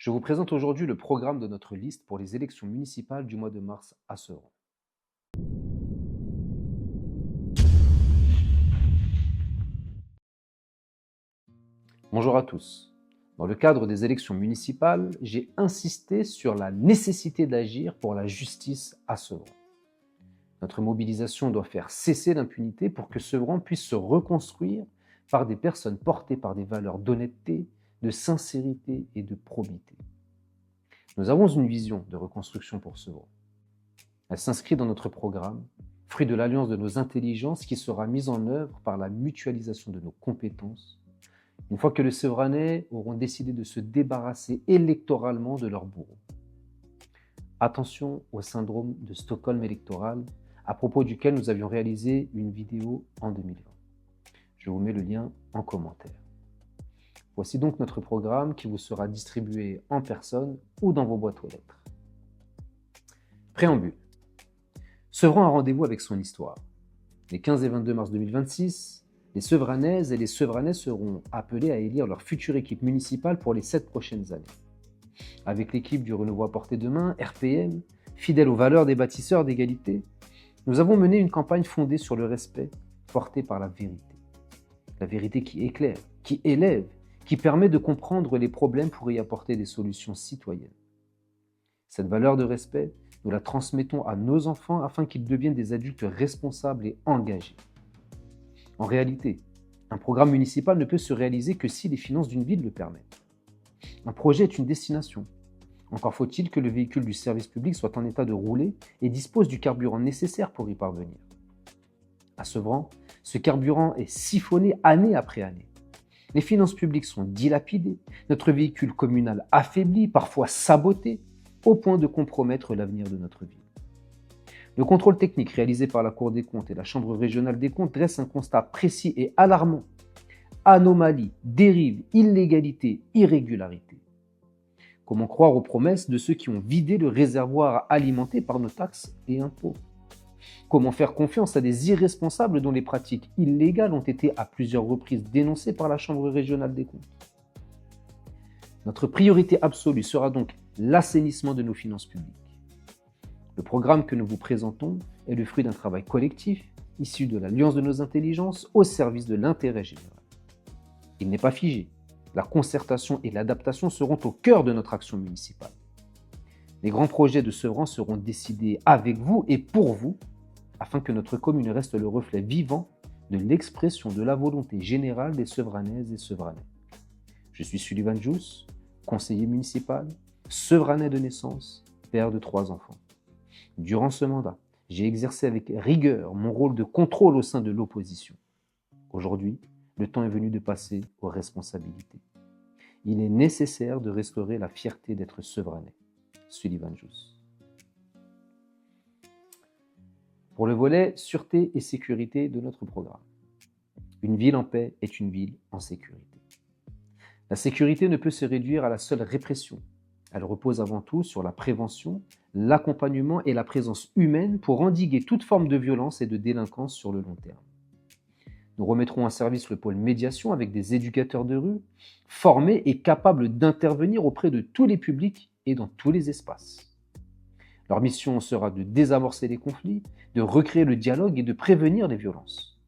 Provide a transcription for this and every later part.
Je vous présente aujourd'hui le programme de notre liste pour les élections municipales du mois de mars à Sevran. Bonjour à tous. Dans le cadre des élections municipales, j'ai insisté sur la nécessité d'agir pour la justice à Sevran. Notre mobilisation doit faire cesser l'impunité pour que Sevran puisse se reconstruire par des personnes portées par des valeurs d'honnêteté, de sincérité et de probité. Nous avons une vision de reconstruction pour Sevran. Elle s'inscrit dans notre programme, fruit de l'alliance de nos intelligences qui sera mise en œuvre par la mutualisation de nos compétences, une fois que les Sevranais auront décidé de se débarrasser électoralement de leurs bourreaux. Attention au syndrome de Stockholm électoral, à propos duquel nous avions réalisé une vidéo en 2020. Je vous mets le lien en commentaire. Voici donc notre programme qui vous sera distribué en personne ou dans vos boîtes aux lettres. Préambule. Sevran a rendez-vous avec son histoire. Les 15 et 22 mars 2026, les Sevranaises et les Sevranais seront appelés à élire leur future équipe municipale pour les 7 prochaines années. Avec l'équipe du Renouveau à portée de main, RPM, fidèle aux valeurs des bâtisseurs d'égalité, nous avons mené une campagne fondée sur le respect, portée par la vérité. La vérité qui éclaire, qui élève, qui permet de comprendre les problèmes pour y apporter des solutions citoyennes. Cette valeur de respect, nous la transmettons à nos enfants afin qu'ils deviennent des adultes responsables et engagés. En réalité, un programme municipal ne peut se réaliser que si les finances d'une ville le permettent. Un projet est une destination. Encore faut-il que le véhicule du service public soit en état de rouler et dispose du carburant nécessaire pour y parvenir. À Sevran, ce carburant est siphonné année après année. Les finances publiques sont dilapidées, notre véhicule communal affaibli, parfois saboté, au point de compromettre l'avenir de notre ville. Le contrôle technique réalisé par la Cour des comptes et la Chambre régionale des comptes dresse un constat précis et alarmant. Anomalies, dérives, illégalités, irrégularités. Comment croire aux promesses de ceux qui ont vidé le réservoir alimenté par nos taxes et impôts? Comment faire confiance à des irresponsables dont les pratiques illégales ont été à plusieurs reprises dénoncées par la Chambre régionale des comptes? Notre priorité absolue sera donc l'assainissement de nos finances publiques. Le programme que nous vous présentons est le fruit d'un travail collectif, issu de l'alliance de nos intelligences au service de l'intérêt général. Il n'est pas figé. La concertation et l'adaptation seront au cœur de notre action municipale. Les grands projets de Sevran seront décidés avec vous et pour vous, afin que notre commune reste le reflet vivant de l'expression de la volonté générale des Sevranaises et Sevranais. Je suis Sullivan Jous, conseiller municipal, Sevranais de naissance, père de 3 enfants. Durant ce mandat, j'ai exercé avec rigueur mon rôle de contrôle au sein de l'opposition. Aujourd'hui, le temps est venu de passer aux responsabilités. Il est nécessaire de restaurer la fierté d'être Sevranais. Sullivan Jous. Pour le volet sûreté et sécurité de notre programme. Une ville en paix est une ville en sécurité. La sécurité ne peut se réduire à la seule répression. Elle repose avant tout sur la prévention, l'accompagnement et la présence humaine pour endiguer toute forme de violence et de délinquance sur le long terme. Nous remettrons en service le pôle médiation avec des éducateurs de rue, formés et capables d'intervenir auprès de tous les publics et dans tous les espaces. Leur mission sera de désamorcer les conflits, de recréer le dialogue et de prévenir les violences.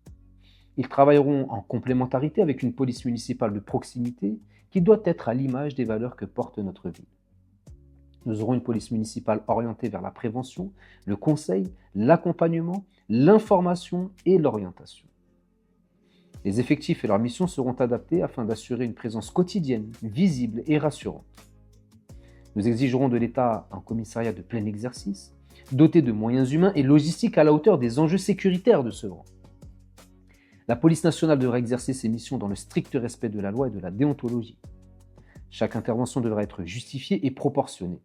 Ils travailleront en complémentarité avec une police municipale de proximité qui doit être à l'image des valeurs que porte notre ville. Nous aurons une police municipale orientée vers la prévention, le conseil, l'accompagnement, l'information et l'orientation. Les effectifs et leurs missions seront adaptés afin d'assurer une présence quotidienne, visible et rassurante. Nous exigerons de l'État un commissariat de plein exercice, doté de moyens humains et logistiques à la hauteur des enjeux sécuritaires de Sevran. La police nationale devra exercer ses missions dans le strict respect de la loi et de la déontologie. Chaque intervention devra être justifiée et proportionnée.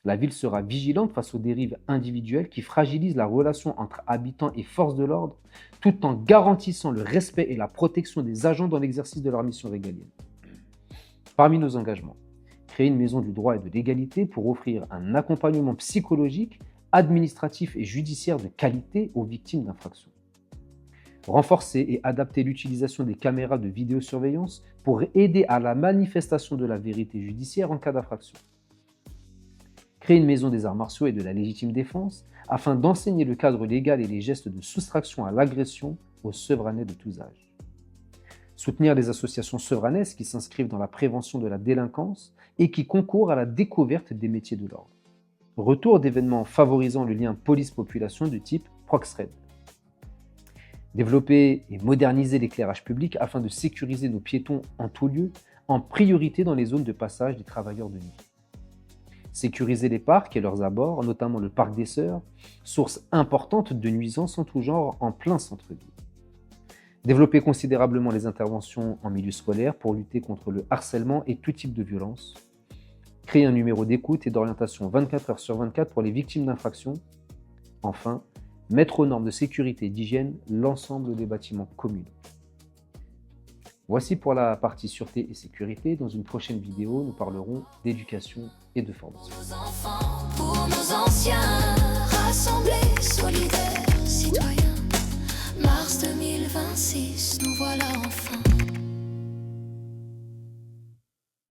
La ville sera vigilante face aux dérives individuelles qui fragilisent la relation entre habitants et forces de l'ordre, tout en garantissant le respect et la protection des agents dans l'exercice de leur mission régalienne. Parmi nos engagements, créer une maison du droit et de l'égalité pour offrir un accompagnement psychologique, administratif et judiciaire de qualité aux victimes d'infractions. Renforcer et adapter l'utilisation des caméras de vidéosurveillance pour aider à la manifestation de la vérité judiciaire en cas d'infraction. Créer une maison des arts martiaux et de la légitime défense afin d'enseigner le cadre légal et les gestes de soustraction à l'agression aux Sevranais de tous âges. Soutenir les associations sevranaises qui s'inscrivent dans la prévention de la délinquance et qui concourent à la découverte des métiers de l'ordre. Retour d'événements favorisant le lien police-population de type Proxred. Développer et moderniser l'éclairage public afin de sécuriser nos piétons en tout lieu, en priorité dans les zones de passage des travailleurs de nuit. Sécuriser les parcs et leurs abords, notamment le parc des Sœurs, source importante de nuisances en tout genre en plein centre-ville. Développer considérablement les interventions en milieu scolaire pour lutter contre le harcèlement et tout type de violence. Créer un numéro d'écoute et d'orientation 24 heures sur 24 pour les victimes d'infractions. Enfin, mettre aux normes de sécurité et d'hygiène l'ensemble des bâtiments communaux. Voici pour la partie sûreté et sécurité. Dans une prochaine vidéo, nous parlerons d'éducation et de formation. Pour nos enfants, pour nos anciens, rassemblés, solidaires, citoyens. Mars 2026, nous voilà enfin.